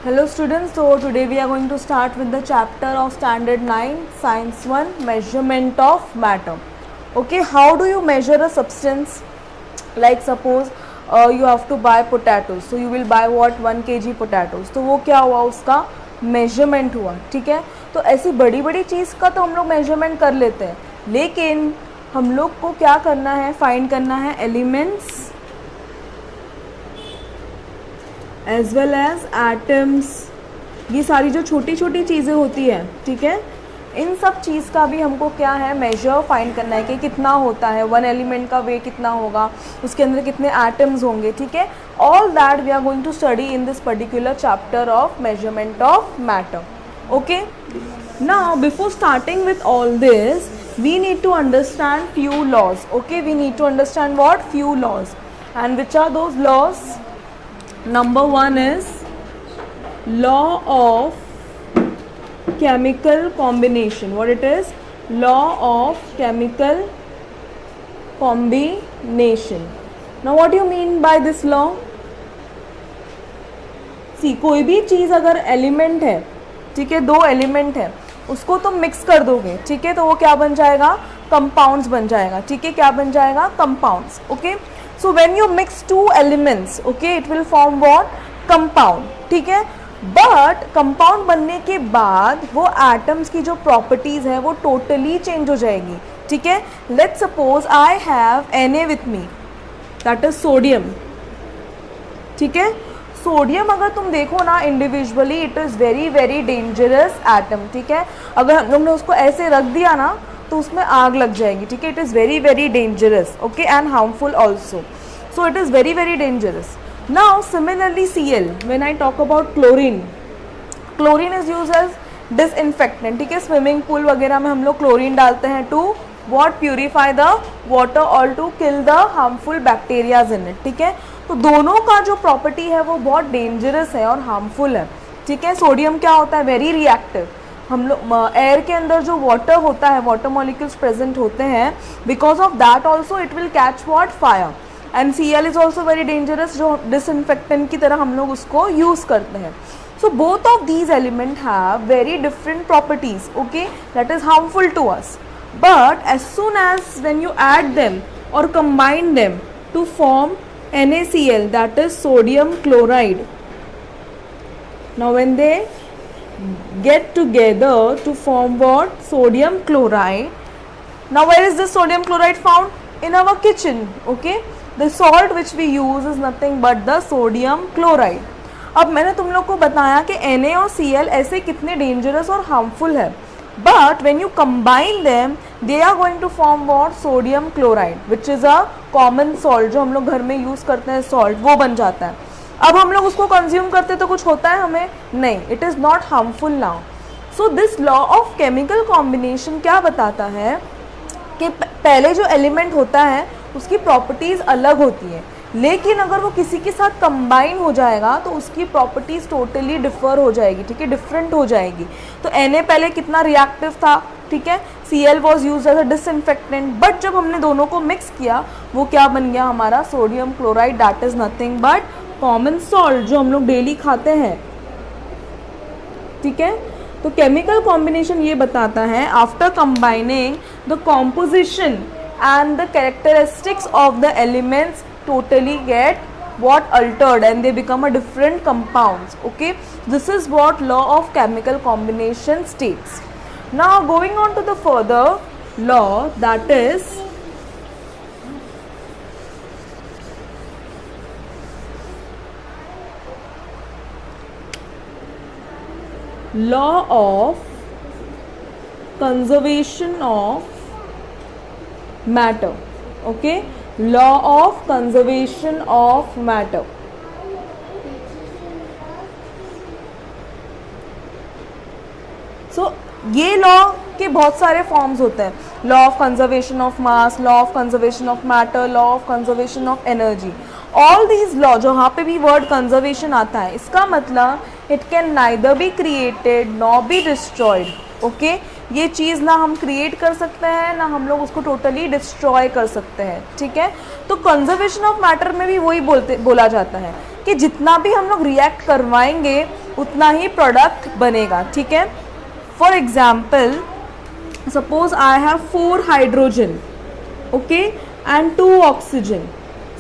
Hello students, so today we are going to start with the chapter of standard 9 science 1 measurement of matter. Okay, how do you measure a substance? Like suppose you have to buy potatoes, so you will buy what 1 kg potatoes. तो वो क्या हुआ, उसका measurement हुआ. ठीक है, तो ऐसी बड़ी बड़ी चीज़ का तो हम लोग measurement कर लेते हैं, लेकिन हम लोग को क्या करना है, फाइंड करना है elements as well as atoms. ये सारी जो छोटी छोटी चीज़ें होती है, ठीक है, इन सब चीज़ का भी हमको क्या है, मेजर फाइंड करना है कि कितना होता है, वन एलिमेंट का वेट कितना होगा, उसके अंदर कितने एटम्स होंगे. ठीक है, all that we are going to study in this particular chapter of measurement of matter. Okay, now before starting with all this we need to understand few laws. Okay, we need to understand what, few laws. And which are those laws? Number one is law of chemical combination. What it is? Law of chemical combination. Now what do you mean by this law? See, कोई भी चीज़ अगर element है, ठीक है, दो element है, उसको तुम मिक्स कर दोगे, ठीक है, तो वो क्या बन जाएगा, कंपाउंड्स बन जाएगा. ठीक है, क्या बन जाएगा, compounds. Okay, so when you mix two elements, okay, it will form what, compound. ठीक है, बट कंपाउंड बनने के बाद वो एटम्स की जो प्रॉपर्टीज है वो टोटली चेंज हो जाएगी. ठीक है, let's suppose I have Na with me, that is sodium. ठीक है, सोडियम अगर तुम देखो ना individually, it is very very dangerous atom. ठीक है, अगर हम लोग ने उसको ऐसे रख दिया ना तो उसमें आग लग जाएगी. ठीक है, it is very very dangerous. Okay, and harmful also. So it is very very dangerous. Now similarly Cl, when I talk about chlorine, chlorine is use as disinfectant. ठीक है, स्विमिंग पूल वगैरह में हम लोग क्लोरीन डालते हैं to what, purify the water और to kill the harmful bacterias in it. ठीक है, तो दोनों का जो प्रॉपर्टी है वो बहुत डेंजरस है और हार्मफुल है. ठीक है, सोडियम क्या होता है, वेरी रिएक्टिव. हम लोग एयर के अंदर जो वाटर होता है, वाटर मॉलिक्यूल्स प्रेजेंट होते हैं, because of that also it will catch what, fire. And Cl is also very dangerous, जो डिसइंफेक्टेंट की तरह हम लोग उसको यूज़ करते हैं. So both of these elements have very different properties, okay, that is harmful to us. But as soon as when you add them or combine them to form NaCl, that is sodium chloride. Now when they get together to form what, sodium chloride. Now where is this sodium chloride found? In our kitchen. Okay, the salt which we use is nothing but the sodium chloride. अब मैंने तुम लोग को बताया कि Na और Cl ऐसे कितने डेंजरस और हार्मफुल है, but when you combine them they are going to form what, sodium chloride, which is a common salt, जो हम लोग घर में यूज़ करते हैं सॉल्ट, वो बन जाता है. अब हम लोग उसको कंज्यूम करते तो कुछ होता है हमें, नहीं, it is not harmful now. So this law of chemical combination क्या बताता है कि पहले जो एलिमेंट होता है उसकी प्रॉपर्टीज़ अलग होती है, लेकिन अगर वो किसी के साथ कंबाइन हो जाएगा तो उसकी प्रॉपर्टीज़ टोटली डिफर हो जाएगी. ठीक है, डिफरेंट हो जाएगी. तो Na पहले कितना रिएक्टिव था, ठीक है, Cl was use as a disinfectant, but जब हमने दोनों को मिक्स किया वो क्या बन गया, हमारा sodium chloride, that is nothing but common salt, जो हम लोग डेली खाते हैं. ठीक है, तो केमिकल कॉम्बिनेशन ये बताता है, after combining the composition and the characteristics of the elements totally get what, altered, and they become a different compounds. Okay, this is what law of chemical combination states. Now going on to the further law, that is law of conservation of matter. Okay, law of conservation of matter. So ये law के बहुत सारे forms होते हैं, law of conservation of mass, law of conservation of matter, law of conservation of energy. All these law, जहाँ पे भी word conservation आता है, इसका मतलब it can neither be created nor be destroyed. Okay, ये चीज़ ना हम क्रिएट कर सकते हैं ना हम लोग उसको टोटली डिस्ट्रॉय कर सकते हैं. ठीक है, तो कंजर्वेशन ऑफ मैटर में भी वही बोला जाता है कि जितना भी हम लोग रिएक्ट करवाएंगे उतना ही प्रोडक्ट बनेगा, ठीक है। For example suppose I have 4 hydrogen, okay, and 2 oxygen.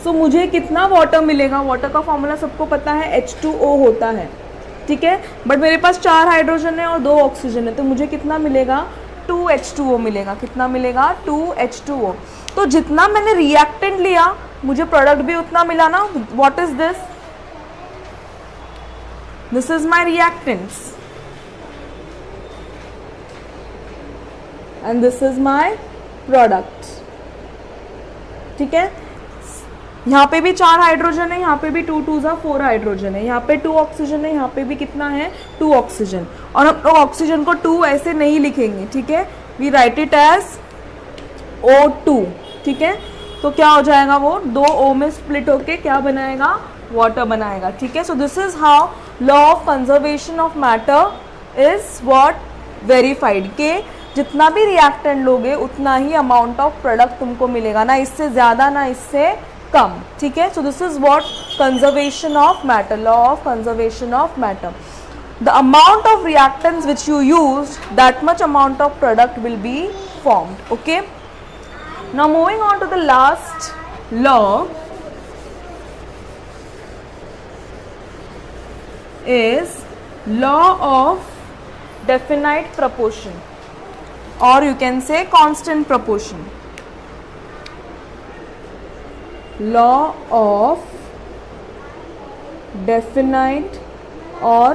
So मुझे कितना वाटर मिलेगा? वाटर का फॉर्मूला सबको पता है, H2O होता है, ठीक है। बट मेरे पास 4 हाइड्रोजन है और 2 ऑक्सीजन है, तो मुझे कितना मिलेगा? 2H2O मिलेगा। कितना मिलेगा? 2H2O। तो जितना मैंने रिएक्टेंट लिया मुझे प्रोडक्ट भी उतना मिला ना। What is this? This is my reactants and this is my product, ठीक है। यहाँ पे भी 4 हाइड्रोजन है, यहाँ पे भी 2 2 4 हाइड्रोजन है, यहाँ पे 2 ऑक्सीजन है, यहाँ पे भी कितना है? 2 ऑक्सीजन। और हम लोग ऑक्सीजन को 2 ऐसे नहीं लिखेंगे, ठीक है, we write it as O2, ठीक है। तो क्या हो जाएगा? वो 2 O में स्प्लिट होके क्या बनाएगा? वाटर बनाएगा, ठीक है। So this is how law of conservation of matter is what verified, के जितना भी रिएक्टेंट लोगे उतना ही अमाउंट ऑफ प्रोडक्ट तुमको मिलेगा, ना इससे ज़्यादा ना इससे कम, ठीक है। So this is what conservation of matter, law of conservation of matter. The amount of reactants which you use, that much amount of product will be formed, okay. Now moving on to the last law is law of definite proportion, or you can say constant proportion. Law of definite or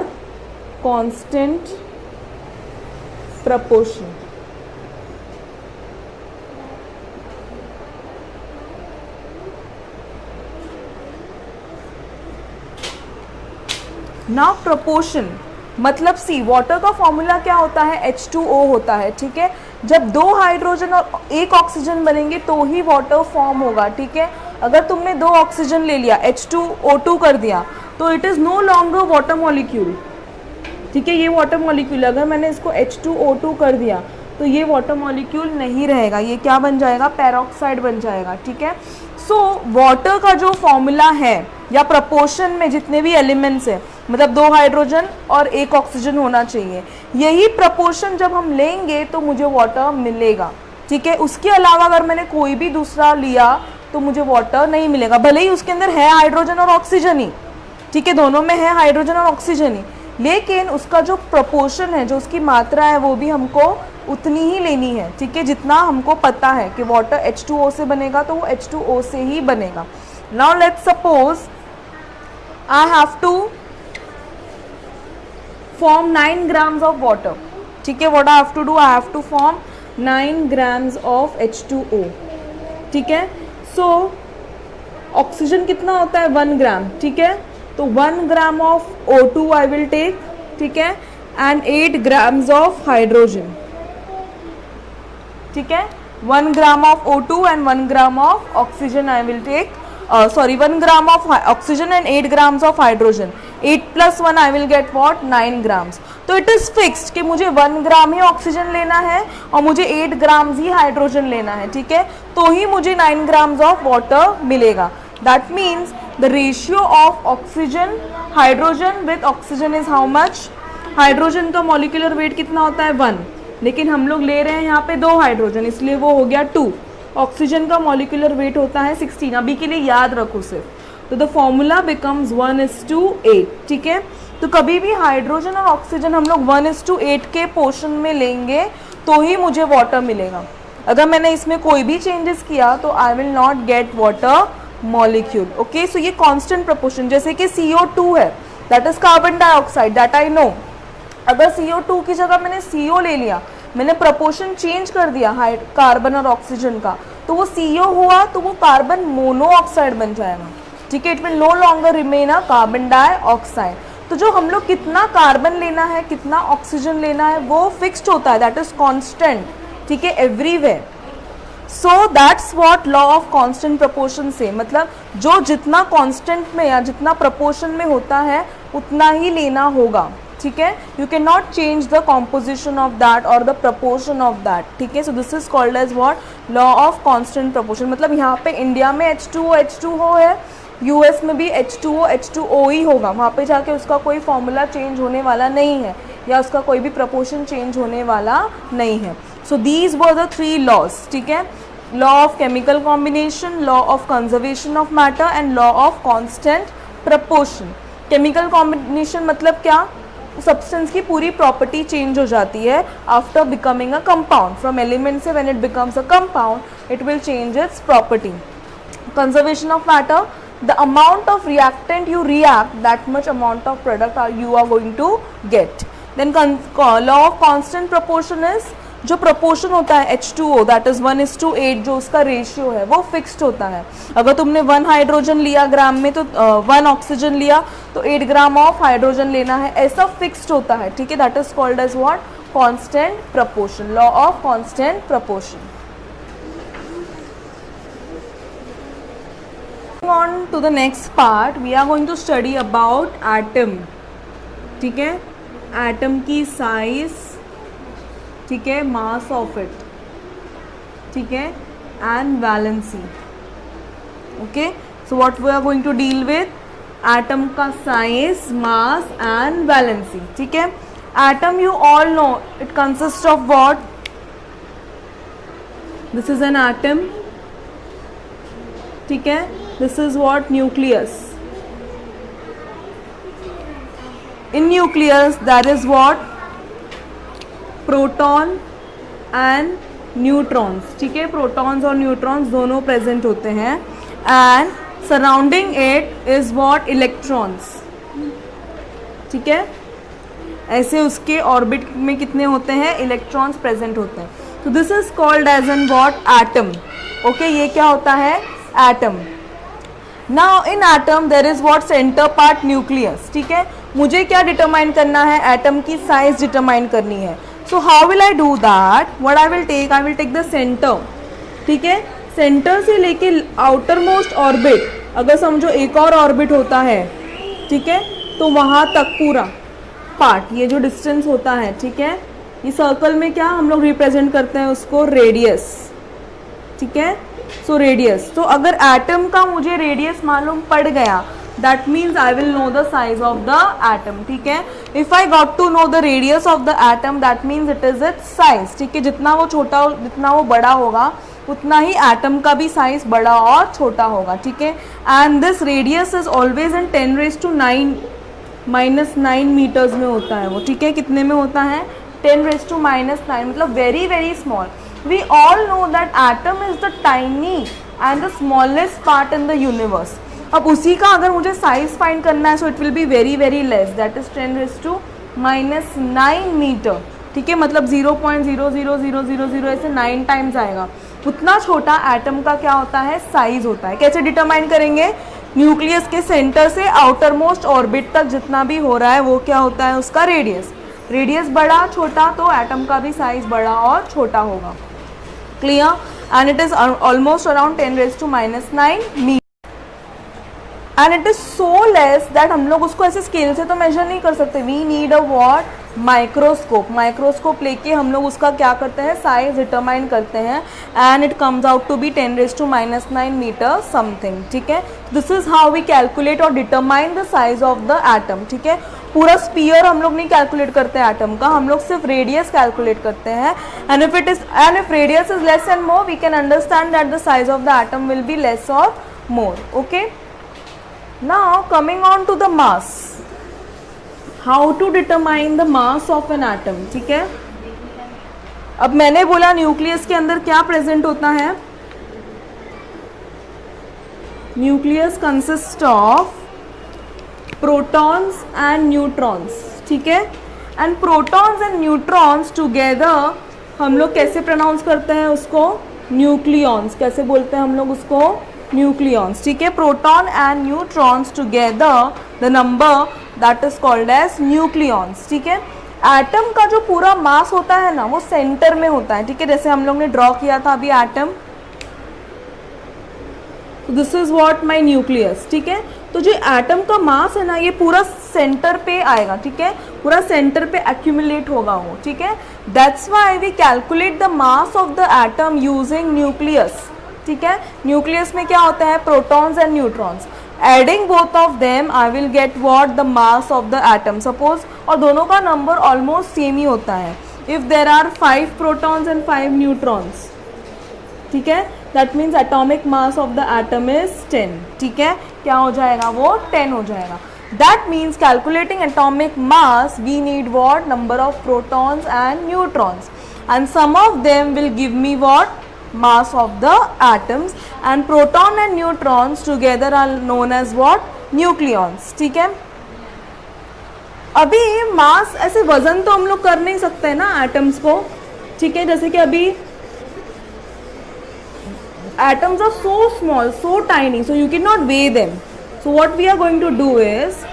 constant proportion. ना proportion मतलब सी water का formula क्या होता है? H2O होता है, ठीक है। जब 2 हाइड्रोजन और 1 ऑक्सीजन बनेंगे तो ही वाटर फॉर्म होगा, ठीक है। अगर तुमने 2 ऑक्सीजन ले लिया, H2O2 कर दिया, तो it is no longer water molecule, ठीक है। ये वाटर मॉलिक्यूल अगर मैंने इसको H2O2 कर दिया तो ये वाटर मॉलिक्यूल नहीं रहेगा, ये क्या बन जाएगा? पेरोक्साइड बन जाएगा, ठीक है। सो वाटर का जो फॉर्मूला है या प्रपोर्शन में जितने भी एलिमेंट्स है, मतलब 2 हाइड्रोजन और 1 ऑक्सीजन होना चाहिए, यही प्रपोर्शन जब हम लेंगे तो मुझे वाटर मिलेगा, ठीक है। उसके अलावा अगर मैंने कोई भी दूसरा लिया तो मुझे वाटर नहीं मिलेगा, भले ही उसके अंदर है हाइड्रोजन और ऑक्सीजन ही, ठीक है, दोनों में है हाइड्रोजन और ऑक्सीजन ही, लेकिन उसका जो प्रपोर्शन है, जो उसकी मात्रा है, वो भी हमको उतनी ही लेनी है, ठीक है, जितना हमको पता है कि वाटर H2O से बनेगा तो वो H2O से ही बनेगा। Now let's suppose I have to form 9 grams of water, ठीक है। What I have to do? I have to form 9 grams of H2O, ठीक है। सो ऑक्सीजन कितना होता है? 1 gram, ठीक है। तो 1 gram of O2 I will take, ठीक है, एंड 8 grams ऑफ हाइड्रोजन, ठीक है। 1 gram of O2 and 1 gram of oxygen I will take, 1 gram of oxygen and 8 grams of hydrogen, 8 + 1 I will get what? 9 grams। तो it is fixed कि मुझे 1 gram ही oxygen लेना है और मुझे 8 grams ही hydrogen लेना है, ठीक है, तो ही मुझे 9 grams ऑफ वाटर मिलेगा। That means the ratio of oxygen hydrogen with oxygen is how much? Hydrogen का मॉलिक्यूलर वेट कितना होता है? 1, लेकिन हम लोग ले रहे हैं यहाँ पे 2 हाइड्रोजन, इसलिए वो हो गया 2। ऑक्सीजन का मॉलिक्यूलर वेट होता है 16, अभी के लिए याद रखो सिर्फ। तो द फॉर्मूला बिकम्स 1:8, ठीक है। तो कभी भी हाइड्रोजन और ऑक्सीजन हम लोग 1:8 के पोर्शन में लेंगे तो ही मुझे वाटर मिलेगा। अगर मैंने इसमें कोई भी चेंजेस किया तो I will not get water molecule, okay. So ये कांस्टेंट प्रोपोर्शन, जैसे कि CO2 है, that is carbon dioxide, that I know. अगर CO2 की जगह मैंने CO ले लिया, मैंने प्रपोर्शन चेंज कर दिया कार्बन और ऑक्सीजन का, तो वो CO हुआ तो वो कार्बन मोनोऑक्साइड बन जाएगा, ठीक है। It will no longer remain a carbon dioxide. तो जो हम लोग कितना कार्बन लेना है, कितना ऑक्सीजन लेना है, वो फिक्स्ड होता है, दैट इज कॉन्स्टेंट, ठीक है, everywhere. So that's what law of constant proportion से, मतलब जो जितना कांस्टेंट में या जितना प्रपोर्शन में होता है उतना ही लेना होगा, ठीक है। You can not change the composition of that और द प्रपोर्शन ऑफ दैट, ठीक है। So this is called as what? Law of constant proportion. मतलब यहाँ पे इंडिया में H2O है, यूएस में भी H2O H2O ही होगा, वहाँ पे जाके उसका कोई फॉर्मूला चेंज होने वाला नहीं है या उसका कोई भी प्रपोर्शन चेंज होने वाला नहीं है. So these were the 3 laws. ठीक है, law of chemical combination, law of conservation of matter and law of constant proportion. Chemical combination मतलब क्या, सब्सटेंस की पूरी प्रॉपर्टी चेंज हो जाती है after becoming a compound. From element से when it becomes a compound it will change its property. Conservation of matter, the amount of reactant you react, that much amount of product you are going to get. Then law of constant proportion is, जो proportion होता है H2O that is 1:8, जो उसका ratio है वो fixed होता है. अगर तुमने 1 हाइड्रोजन लिया ग्राम में तो 1 ऑक्सीजन लिया तो 8 ग्राम ऑफ हाइड्रोजन लेना है, ऐसा फिक्स्ड होता है. ठीक है, that is called as what, constant proportion, law of constant proportion. On to the next part, we are going to study about atom. ठीक है, एटम की साइज, ठीक है, मास ऑफ इट, ठीक है, and valency. Okay, so what we are going to deal with, atom का size, mass and valency. ठीक है, atom you all know it consist of what, this is an atom. ठीक है, this is what, nucleus. In nucleus there is what, proton and neutrons. ठीक है, protons और neutrons दोनों present होते हैं and surrounding it is what, electrons. ठीक है, ऐसे उसके ऑर्बिट में कितने होते हैं, इलेक्ट्रॉन्स प्रेजेंट होते हैं. तो this is called as an what, atom. Okay, ये क्या होता है, atom. Now in atom there is what, center part, nucleus. ठीक है, मुझे क्या डिटरमाइन करना है, एटम की साइज डिटरमाइन करनी है. So how will I do that, what I will take the center. ठीक है, सेंटर से लेके आउटर मोस्ट ऑर्बिट, अगर समझो एक और ऑर्बिट होता है, ठीक है, तो वहाँ तक पूरा पार्ट, ये जो डिस्टेंस होता है, ठीक है, ये सर्कल में क्या हम लोग रिप्रेजेंट करते हैं उसको, रेडियस. ठीक है, सो रेडियस. तो अगर एटम का मुझे रेडियस मालूम पड़ गया, that means I will know the size of the atom. ठीक है, if I got to know the radius of the atom that means it is its size. ठीक है, जितना वो छोटा, जितना वो बड़ा होगा उतना ही एटम का भी साइज बड़ा और छोटा होगा. ठीक है, and this radius is always in 10⁻⁹ -9 metres में होता है वो. ठीक है, कितने में होता है, 10⁻⁹, मतलब very very small. We all know that atom is the tiny and the smallest part in the universe. अब उसी का अगर मुझे साइज फाइंड करना है, so it will be very very less, that is 10⁻⁹ metre. ठीक है, मतलब 0.00000 ऐसे 9 टाइम्स आएगा. उतना छोटा एटम का क्या होता है, साइज होता है. कैसे डिटरमाइन करेंगे, न्यूक्लियस के सेंटर से आउटर मोस्ट ऑर्बिट तक जितना भी हो रहा है वो क्या होता है, उसका रेडियस. रेडियस बड़ा छोटा तो एटम का भी साइज बड़ा और छोटा होगा. Clear? And it is almost around 10⁻⁹ meter. And it is so less that हम लोग उसको ऐसे स्केल से तो मेजर नहीं कर सकते. We need a what? Microscope. Microscope लेके हम लोग उसका क्या करते हैं, साइज डिटरमाइन करते हैं and it comes out to be 10⁻⁹ metre something. ठीक है, this is how we calculate और determine the size of the atom. ठीक है, पूरा स्पीयर हम लोग नहीं कैलकुलेट करते हैं एटम का, हम लोग सिर्फ रेडियस कैलकुलेट करते हैं. And if radius is less and more we can understand that the size of the atom will be less और more. Okay, now coming on to the mass, how to determine the mass of an atom. ठीक है, अब मैंने बोला nucleus के अंदर क्या present होता है, nucleus consist of protons and neutrons. ठीक है, and protons and neutrons together हम लोग कैसे प्रोनाउंस करते हैं उसको, न्यूक्लियॉन्स. कैसे बोलते हैं हम लोग उसको, न्यूक्लियॉन्स. ठीक है, proton and neutrons together the number that is called as nucleons. ठीक है, एटम का जो पूरा मास होता है ना वो सेंटर में होता है. ठीक है, जैसे हम लोग ने ड्रॉ किया था अभी atom, this is what, my nucleus. ठीक है, तो जो एटम का मास है ना ये पूरा सेंटर पे आएगा. ठीक है, पूरा सेंटर पे एक्यूमुलेट होगा वो. ठीक है, that's why we calculate the mass of the atom using nucleus. ठीक है, न्यूक्लियस में क्या होता है, protons and neutrons. Adding both of them I will get what the mass of the atom. Suppose और दोनों का नंबर ऑलमोस्ट सेम ही होता है. If there are 5 protons and 5 neutrons, ठीक है, that means atomic mass of the atom is 10. ठीक है, क्या हो जाएगा वो 10 हो जाएगा. That means calculating atomic mass we need what number of protons and neutrons and some of them will give me what mass of the atoms and proton and neutrons together are known as what nucleons. ठीक है, अभी मास ऐसे वजन तो हम लोग कर नहीं सकते ना एटम्स को. ठीक है, जैसे कि अभी atoms are so small, so tiny, so you cannot weigh them. So what we are going to do is,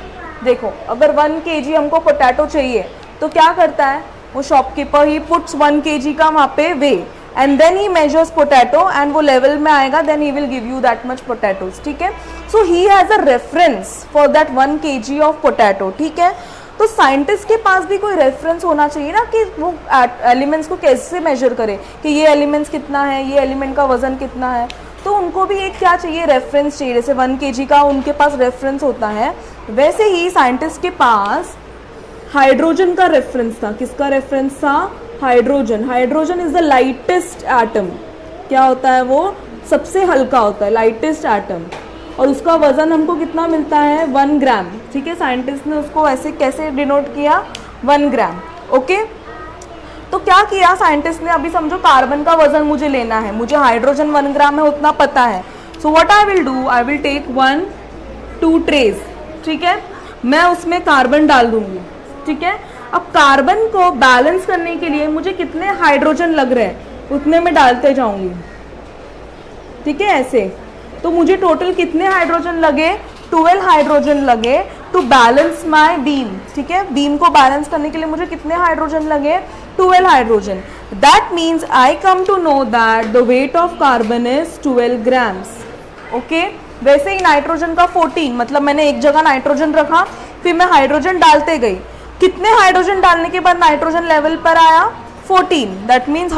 देखो अगर 1 kg हमको पोटैटो चाहिए तो क्या करता है वो शॉपकीपर, ही पुट्स 1 kg का वहाँ पे weigh and then he measures potato and वो लेवल में आएगा, then he will give you that much potatoes. ठीक है, so he has a reference for that 1 kg of potato. ठीक है, तो साइंटिस्ट के पास भी कोई रेफरेंस होना चाहिए ना कि वो एलिमेंट्स को कैसे मेजर करे कि ये एलिमेंट्स कितना है, ये एलिमेंट का वजन कितना है. तो उनको भी एक क्या चाहिए, रेफरेंस चाहिए. जैसे 1 kg का उनके पास रेफरेंस होता है, वैसे ही साइंटिस्ट के पास हाइड्रोजन का रेफरेंस था. किसका रेफरेंस था? Hydrogen. Hydrogen is the lightest atom. क्या होता है वो? सबसे हल्का होता है, लाइटेस्ट एटम. और उसका वजन हमको कितना मिलता है? 1 ग्राम. ठीक है, साइंटिस्ट ने उसको ऐसे कैसे डिनोट किया? 1 ग्राम. ओके, तो क्या किया साइंटिस्ट ने? अभी समझो कार्बन का वजन मुझे लेना है, मुझे हाइड्रोजन 1 ग्राम है उतना पता है. So what I will do, I will take 2 trays. ठीक है, मैं उसमें कार्बन डाल दूंगी. ठीक है, अब कार्बन को बैलेंस करने के लिए मुझे कितने हाइड्रोजन लग रहे हैं उतने में डालते जाऊंगी. ठीक है, ऐसे. तो मुझे टोटल कितने हाइड्रोजन लगे? 12 हाइड्रोजन लगे टू बैलेंस माय बीम. ठीक है, बीम को बैलेंस करने के लिए मुझे कितने हाइड्रोजन लगे? 12 hydrogen. That means I come to know that the weight of carbon is 12 grams. Okay, वैसे ही नाइट्रोजन का 14, मतलब मैंने एक जगह नाइट्रोजन रखा, फिर मैं हाइड्रोजन डालते गई. कितने हाइड्रोजन डालने के बाद नाइट्रोजन लेवल पर आया? 14. दैट मीन्स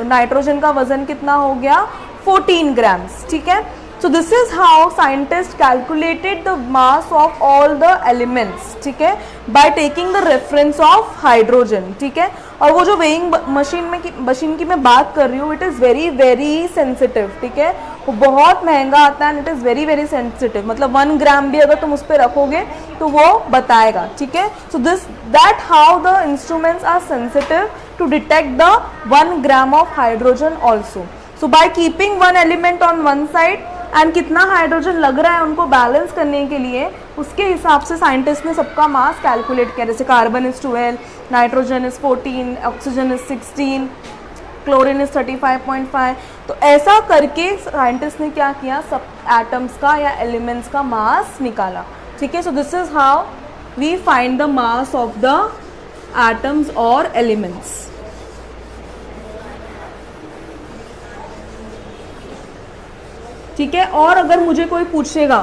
नाइट्रोजन का वजन कितना हो गया? 14 ग्राम्स. ठीक है, so this is how scientist calculated the mass of all the elements. ठीक है, by taking the reference of hydrogen. ठीक है, और वो जो वेइंग मशीन की मैं बात कर रही हूँ, it is very very sensitive. ठीक है, वो बहुत महंगा आता है and it is very very sensitive. मतलब 1 ग्राम भी अगर तुम उस पर रखोगे तो वो बताएगा. ठीक है, so that how the instruments are sensitive to detect the 1 gram of hydrogen also. So by keeping 1 element on 1 side and कितना हाइड्रोजन लग रहा है उनको बैलेंस करने के लिए, उसके हिसाब से साइंटिस्ट ने सबका मास कैलकुलेट किया. जैसे carbon is 12, nitrogen is 14, oxygen is 16, chlorine is 35.5. तो ऐसा करके साइंटिस्ट ने क्या किया, सब एटम्स का या एलिमेंट्स का मास निकाला. ठीक है, so this is how we find the mass of the atoms और एलिमेंट्स. ठीक है, और अगर मुझे कोई पूछेगा,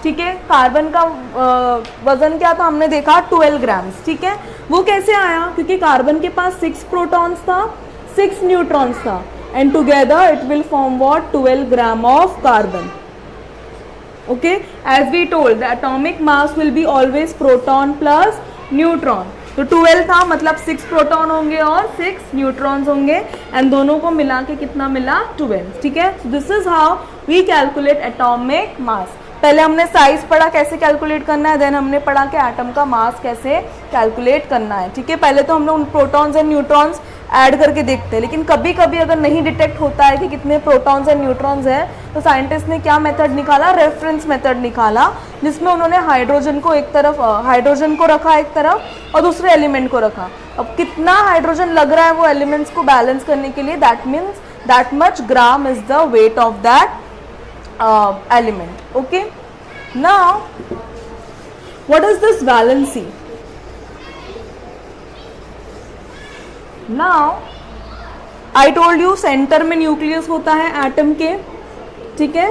ठीक है, कार्बन का वजन क्या था, हमने देखा 12 ग्राम्स. ठीक है, वो कैसे आया? क्योंकि कार्बन के पास 6 प्रोटॉन्स था, 6 न्यूट्रॉन्स था, and together it will form what? 12 gram of carbon. Okay, as we told the atomic mass will be always proton plus neutron. तो 12 था, मतलब 6 प्रोटॉन होंगे और 6 न्यूट्रॉन्स होंगे, एंड दोनों को मिला के कितना मिला? 12. ठीक है, this is how we calculate atomic mass. पहले हमने साइज पढ़ा कैसे कैलकुलेट करना है, देन हमने पढ़ा कि एटम का मास कैसे कैलकुलेट करना है. ठीक है, पहले तो हम लोग उन प्रोटॉन्स एंड न्यूट्रॉन्स ऐड करके देखते हैं, लेकिन कभी कभी अगर नहीं डिटेक्ट होता है कि कितने प्रोटॉन्स एंड न्यूट्रॉन्स हैं, तो साइंटिस्ट ने क्या मेथड निकाला? रेफरेंस मेथड निकाला, जिसमें उन्होंने हाइड्रोजन को एक तरफ, हाइड्रोजन को रखा एक तरफ और दूसरे एलिमेंट को रखा. अब कितना हाइड्रोजन लग रहा है वो एलिमेंट्स को बैलेंस करने के लिए, that means that much gram is the weight of that element. Okay, now what is this valency? Now I told you centre में न्यूक्लियस होता है एटम के. ठीक है,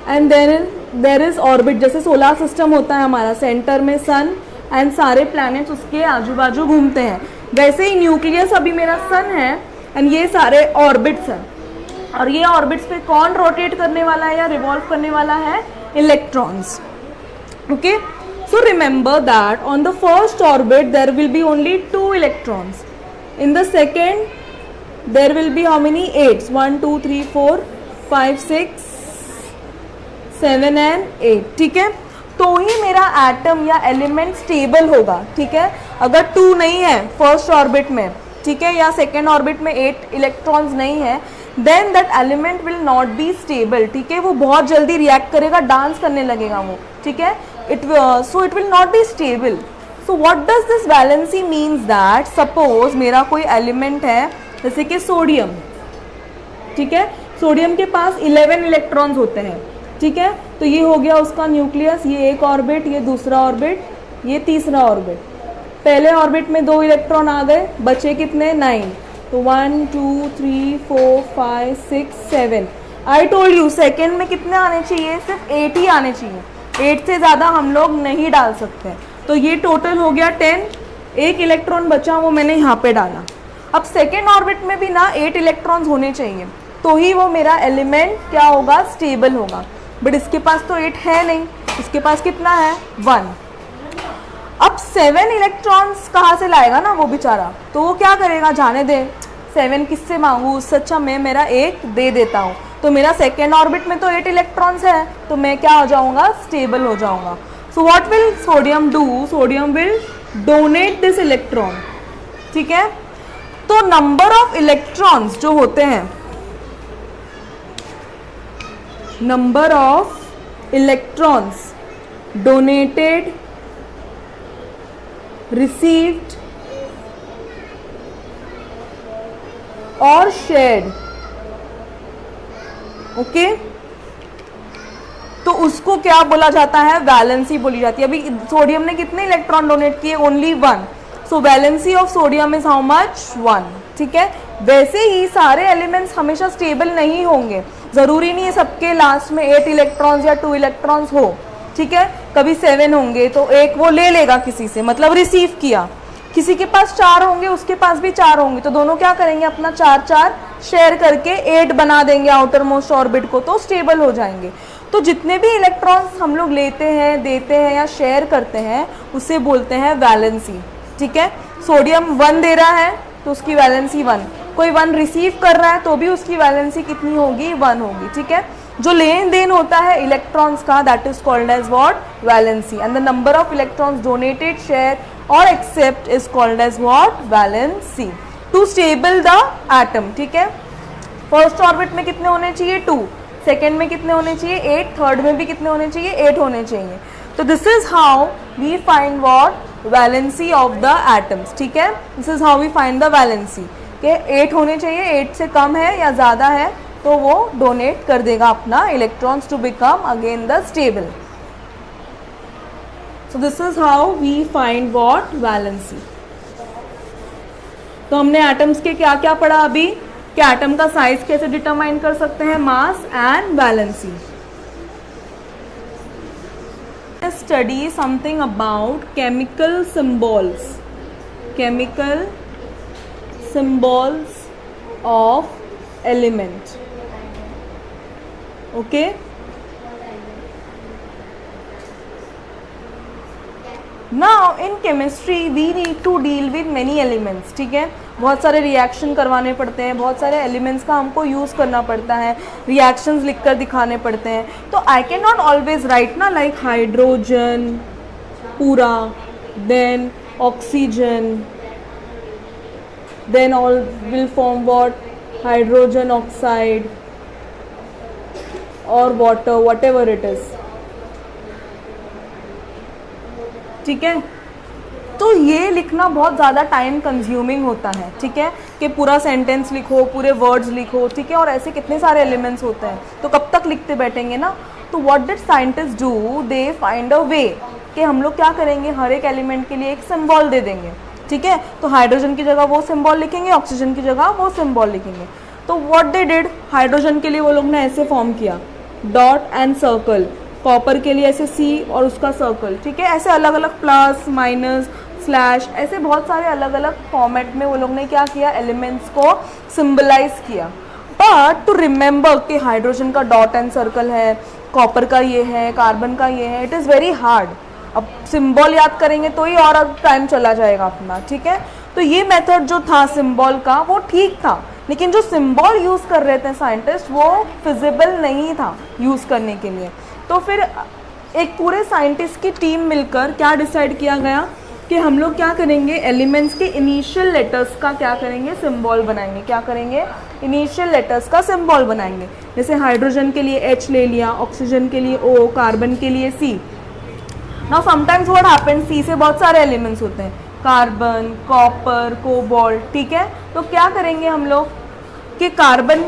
एंड देयर इज ऑर्बिट. जैसे सोलर सिस्टम होता है हमारा, सेंटर में सन एंड सारे प्लैनेट्स उसके आजू बाजू घूमते हैं, वैसे ही न्यूक्लियस अभी मेरा सन है एंड ये सारे ऑर्बिट्स हैं. और ये ऑर्बिट्स पे कौन रोटेट करने वाला है या रिवॉल्व करने वाला है? Electrons. Okay, so remember that on the first orbit there will be only 2 electrons. In the second there will be how many 8s? 1 2 3 4 5 6 7 and 8. ठीक है, तो ही मेरा एटम या एलिमेंट स्टेबल होगा. ठीक है, अगर 2 नहीं है फर्स्ट ऑर्बिट में, ठीक है, या सेकेंड ऑर्बिट में 8 इलेक्ट्रॉन्स नहीं है, then that element will not be stable. ठीक है, वो बहुत जल्दी रिएक्ट करेगा, डांस करने लगेगा वो. ठीक है, it will not be stable. So what does this valency means that suppose मेरा कोई एलिमेंट है जैसे कि सोडियम. ठीक है, सोडियम के पास 11 इलेक्ट्रॉन्स होते हैं. ठीक है, तो ये हो गया उसका न्यूक्लियस, ये एक ऑर्बिट, ये दूसरा ऑर्बिट, ये तीसरा ऑर्बिट. पहले ऑर्बिट में 2 इलेक्ट्रॉन आ गए, बचे कितने 9. तो 1 2 3 4 5 6 7. आई टोल्ड यू सेकेंड में कितने आने चाहिए, सिर्फ 8 ही आने चाहिए. 8 से ज़्यादा हम लोग नहीं डाल सकते. तो ये टोटल हो गया 10. एक इलेक्ट्रॉन बचा, वो मैंने यहाँ पे डाला. अब सेकेंड ऑर्बिट में भी ना 8 इलेक्ट्रॉन्स होने चाहिए, तो ही वो मेरा एलिमेंट क्या होगा, स्टेबल होगा. बट इसके पास तो 8 है नहीं, इसके पास कितना है 1. अब 7 इलेक्ट्रॉन्स कहाँ से लाएगा ना वो बेचारा, तो वो क्या करेगा, जाने दे 7 किससे मांगू, उससे अच्छा मैं मेरा 1 दे देता हूँ. तो मेरा सेकेंड ऑर्बिट में तो 8 इलेक्ट्रॉन्स है, तो मैं क्या हो जाऊँगा, स्टेबल हो जाऊँगा. So what will sodium do, sodium will donate this electron. ठीक है, तो नंबर ऑफ इलेक्ट्रॉन्स जो होते हैं, number of electrons donated, received और shared. ओके, तो उसको क्या बोला जाता है, वैलेंसी बोली जाती है. अभी सोडियम ने कितने इलेक्ट्रॉन डोनेट किए, only 1. So valency of sodium is how much, 1. ठीक है, वैसे ही सारे एलिमेंट्स हमेशा स्टेबल नहीं होंगे. जरूरी नहीं है सबके लास्ट में 8 इलेक्ट्रॉन्स या 2 इलेक्ट्रॉन्स हो. ठीक है, कभी 7 होंगे तो एक वो ले लेगा किसी से, मतलब रिसीव किया. किसी के पास 4 होंगे, उसके पास भी 4 होंगे, तो दोनों क्या करेंगे, अपना 4 शेयर करके 8 बना देंगे आउटर मोस्ट ऑर्बिट को, तो स्टेबल हो जाएंगे. तो जितने भी इलेक्ट्रॉन्स हम लोग लेते हैं, देते हैं या शेयर करते हैं, उसे बोलते हैं वैलेंसी. ठीक है, सोडियम 1 दे रहा है तो उसकी वैलेंसी 1. कोई 1 रिसीव कर रहा है तो भी उसकी वैलेंसी कितनी होगी, 1 होगी. ठीक है, जो लेन देन होता है इलेक्ट्रॉन्स का, that is called as what, valency. And the number of electrons donated, share और accept is called as what, valency. To stable the atom. ठीक है, फर्स्ट ऑर्बिट में कितने होने चाहिए, 2. सेकेंड में कितने होने चाहिए, 8. थर्ड में भी कितने होने चाहिए, 8 होने चाहिए. तो this is how we find what, valency of the atoms. ठीक है, this is how we find the valency. के 8 होने चाहिए, 8 से कम है या ज़्यादा है तो वो डोनेट कर देगा अपना electrons to become again the stable. So this is how we find what, valency. तो हमने एटम्स के क्या क्या पढ़ा अभी, कि एटम का साइज कैसे डिटरमाइन कर सकते हैं, मास and valency. Study something about chemical symbols, chemical symbols of element. Okay, now in chemistry we need to deal with many elements. ठीक है, बहुत सारे रिएक्शन करवाने पड़ते हैं, बहुत सारे एलिमेंट्स का हमको यूज़ करना पड़ता है, रिएक्शंस लिखकर दिखाने पड़ते हैं. तो I can not always write ना, लाइक हाइड्रोजन पूरा, then oxygen, then all will form what, hydrogen oxide or water, whatever it is. ठीक है, तो ये लिखना बहुत ज़्यादा टाइम कंज्यूमिंग होता है. ठीक है, कि पूरा सेंटेंस लिखो, पूरे वर्ड्स लिखो. ठीक है, और ऐसे कितने सारे एलिमेंट्स होते हैं, तो कब तक लिखते बैठेंगे ना. तो what did scientist do, they find a way कि हम लोग क्या करेंगे, हर एक एलिमेंट के लिए एक सिंबल दे देंगे. ठीक है, तो हाइड्रोजन की जगह वो सिंबल लिखेंगे, ऑक्सीजन की जगह वो सिंबल लिखेंगे. तो व्हाट दे डिड, हाइड्रोजन के लिए वो लोग ने ऐसे फॉर्म किया, डॉट एंड सर्कल. कॉपर के लिए ऐसे सी और उसका सर्कल. ठीक है, ऐसे अलग अलग प्लस माइनस स्लैश, ऐसे बहुत सारे अलग अलग फॉर्मेट में वो लोग ने क्या किया, एलिमेंट्स को सिंबलाइज किया. बट टू रिमेंबर कि हाइड्रोजन का डॉट एंड सर्कल है, कॉपर का ये है, कार्बन का ये है, इट इज़ वेरी हार्ड। अब सिंबल याद करेंगे तो ही और अब टाइम चला जाएगा अपना, ठीक है। तो ये मेथड जो था सिंबल का वो ठीक था, लेकिन जो सिंबल यूज़ कर रहे थे साइंटिस्ट वो फिजिबल नहीं था यूज़ करने के लिए। तो फिर एक पूरे साइंटिस्ट की टीम मिलकर क्या डिसाइड किया गया कि हम लोग क्या करेंगे, एलिमेंट्स के इनिशियल लेटर्स का क्या करेंगे, सिंबल बनाएंगे। क्या करेंगे, इनिशियल लेटर्स का सिंबल बनाएंगे। जैसे हाइड्रोजन के लिए H ले लिया, ऑक्सीजन के लिए O, कार्बन के लिए C। Now sometimes what happens, C से बहुत सारे एलिमेंट्स होते हैं, कार्बन, कॉपर, कोबाल्ट, ठीक है। तो क्या करेंगे हम लोग कि कार्बन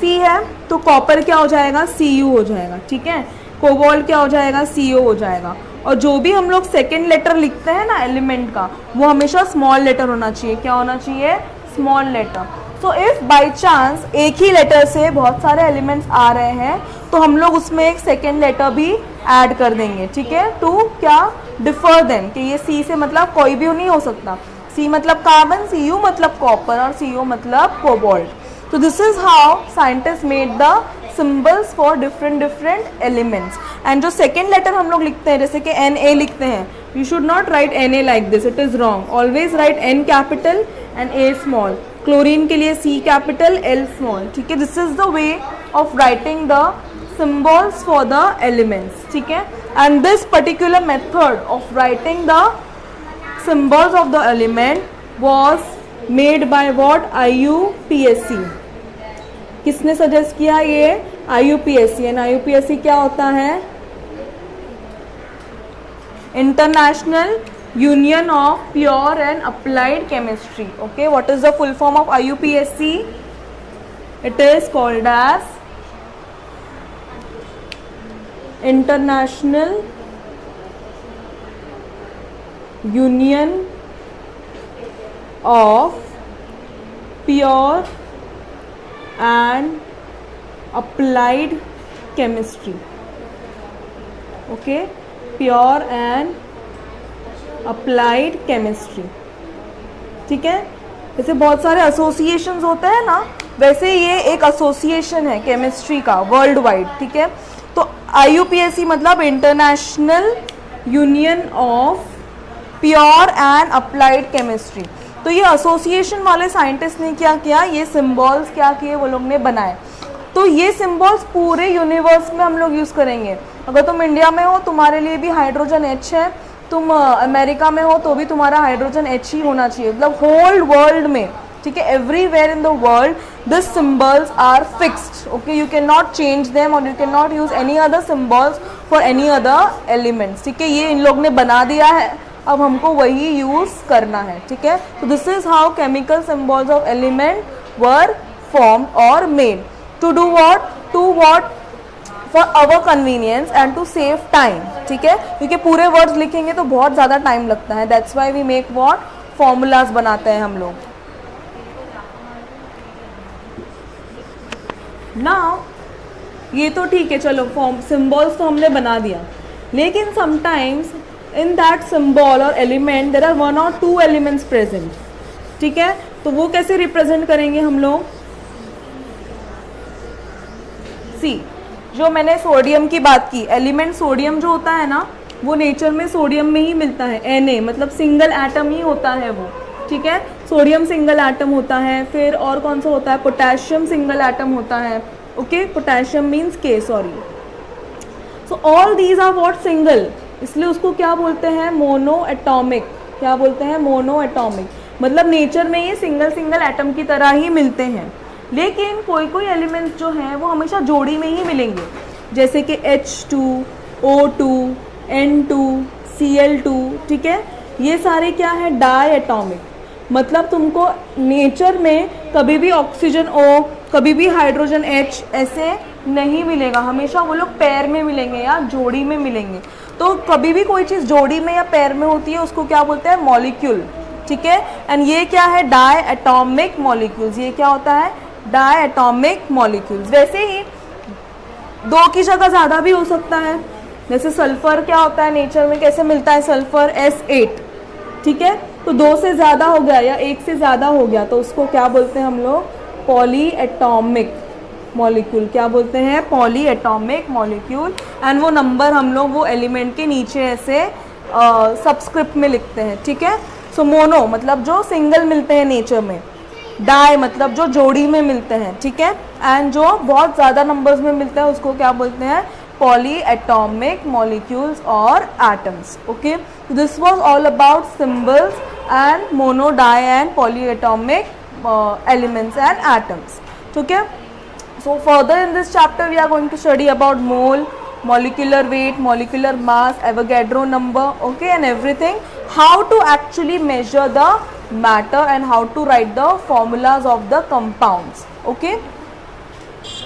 C है तो कॉपर क्या हो जाएगा, Cu हो जाएगा, ठीक है। कोबाल्ट क्या हो जाएगा, CO हो जाएगा। और जो भी हम लोग सेकेंड लेटर लिखते हैं ना एलिमेंट का, वो हमेशा स्मॉल लेटर होना चाहिए। क्या होना चाहिए, small letter. So if by chance एक ही लेटर से बहुत सारे एलिमेंट्स आ रहे हैं तो हम लोग उसमें एक सेकेंड लेटर भी ऐड कर देंगे, ठीक है, टू क्या डिफर देम, कि ये C से मतलब कोई भी नहीं हो सकता। C मतलब कार्बन, Cu मतलब कॉपर और CO मतलब कोबाल्ट। तो this is how scientist made the symbols for different elements. And जो सेकेंड लेटर हम लोग लिखते हैं, जैसे कि Na लिखते हैं, you should not right Na like this, it is wrong. Always right N capital and A small. Chlorine के लिए C कैपिटल L स्मॉल, ठीक है। This is the way of writing the symbols for the elements, ठीक है। and this particular method of writing the symbols of the element was made by what, IUPAC। किसने suggest किया, ये IUPAC। And IUPAC क्या होता है, International Union of Pure and Applied Chemistry. Okay, what is the full form of IUPAC? It is called as International Union of Pure and Applied Chemistry। Okay, Pure and Applied Chemistry, ठीक है। जैसे बहुत सारे associations होते हैं ना, वैसे ये एक एसोसिएशन है केमिस्ट्री का वर्ल्ड वाइड, ठीक है। तो IUPAC मतलब international Union of Pure and Applied chemistry. तो ये एसोसिएशन वाले साइंटिस्ट ने क्या किया, ये सिंबल्स क्या किए वो लोग ने बनाए। तो ये सिंबल्स पूरे यूनिवर्स में हम लोग यूज़ करेंगे। अगर तुम इंडिया में हो तुम्हारे लिए भी हाइड्रोजन H है, तुम अमेरिका में हो तो भी तुम्हारा हाइड्रोजन H ही होना चाहिए, मतलब होल वर्ल्ड में, ठीक है। Everywhere in the world this symbols are fixed. Okay, you can not change them और you can not use any other symbols for any other elements, ठीक है। ये इन लोग ने बना दिया है, अब हमको वही यूज करना है, ठीक है। तो this is how chemical symbols of element were formed और made to do what, to what, for our convenience and to save time, ठीक है। क्योंकि पूरे वर्ड्स लिखेंगे तो बहुत ज़्यादा टाइम लगता है, that's why we make what, formulas बनाते हैं हम लोग। नाउ ये तो ठीक है, चलो फॉर्म सिंबल्स तो हमने बना दिया, लेकिन समटाइम्स इन दैट सिंबल और element there are 1 or 2 elements present, ठीक है। तो वो कैसे रिप्रेजेंट करेंगे हम लोग, सी जो मैंने सोडियम की बात की, एलिमेंट सोडियम जो होता है ना वो नेचर में सोडियम में ही मिलता है, Na मतलब सिंगल एटम ही होता है वो, ठीक है। सोडियम सिंगल एटम होता है, फिर और कौन सा होता है, पोटेशियम सिंगल एटम होता है। Okay, potassium means K, sorry. So all these are what, single, इसलिए उसको क्या बोलते हैं, मोनो एटॉमिक। क्या बोलते हैं, मोनो एटॉमिक, मतलब नेचर में ये सिंगल सिंगल एटम की तरह ही मिलते हैं। लेकिन कोई कोई एलिमेंट्स जो हैं वो हमेशा जोड़ी में ही मिलेंगे, जैसे कि H2, O2, N2, Cl2, ठीक है। ये सारे क्या है, डाई एटॉमिक, मतलब तुमको नेचर में कभी भी ऑक्सीजन O, कभी भी हाइड्रोजन H ऐसे नहीं मिलेगा, हमेशा वो लोग पेयर में मिलेंगे या जोड़ी में मिलेंगे। तो कभी भी कोई चीज़ जोड़ी में या पेयर में होती है उसको क्या बोलते हैं, मॉलिक्यूल, ठीक है। एंड ये क्या है, डाई एटॉमिक मॉलिक्यूल्स। ये क्या होता है, डाई एटॉमिक मॉलिक्यूल्स। वैसे ही 2 की जगह ज़्यादा भी हो सकता है, जैसे सल्फर क्या होता है नेचर में, कैसे मिलता है सल्फर, S8, ठीक है। तो 2 से ज़्यादा हो गया या 1 से ज़्यादा हो गया तो उसको क्या बोलते हैं हम लोग, पॉली एटॉमिक, मॉलिक्यूल, क्या बोलते हैं, पॉली एटॉमिक मॉलिक्यूल। एंड वो नंबर हम लोग वो एलिमेंट के नीचे ऐसे सबस्क्रिप्ट में लिखते हैं, ठीक है। सो मोनो मतलब जो सिंगल मिलते हैं नेचर में, डाई मतलब जो जोड़ी में मिलते हैं, ठीक है। एंड जो बहुत ज़्यादा नंबर्स में मिलता है उसको क्या बोलते हैं, पॉली एटॉमिक मॉलिक्यूल्स और atoms. Okay, this was all about symbols and mono, di and poly atomic elements and atoms, ठीक है। So further in this chapter we are going to study about mole, molecular weight, molecular mass, Avogadro number, okay, and everything, how to actually measure the matter and how to write the formulas of the compounds, okay.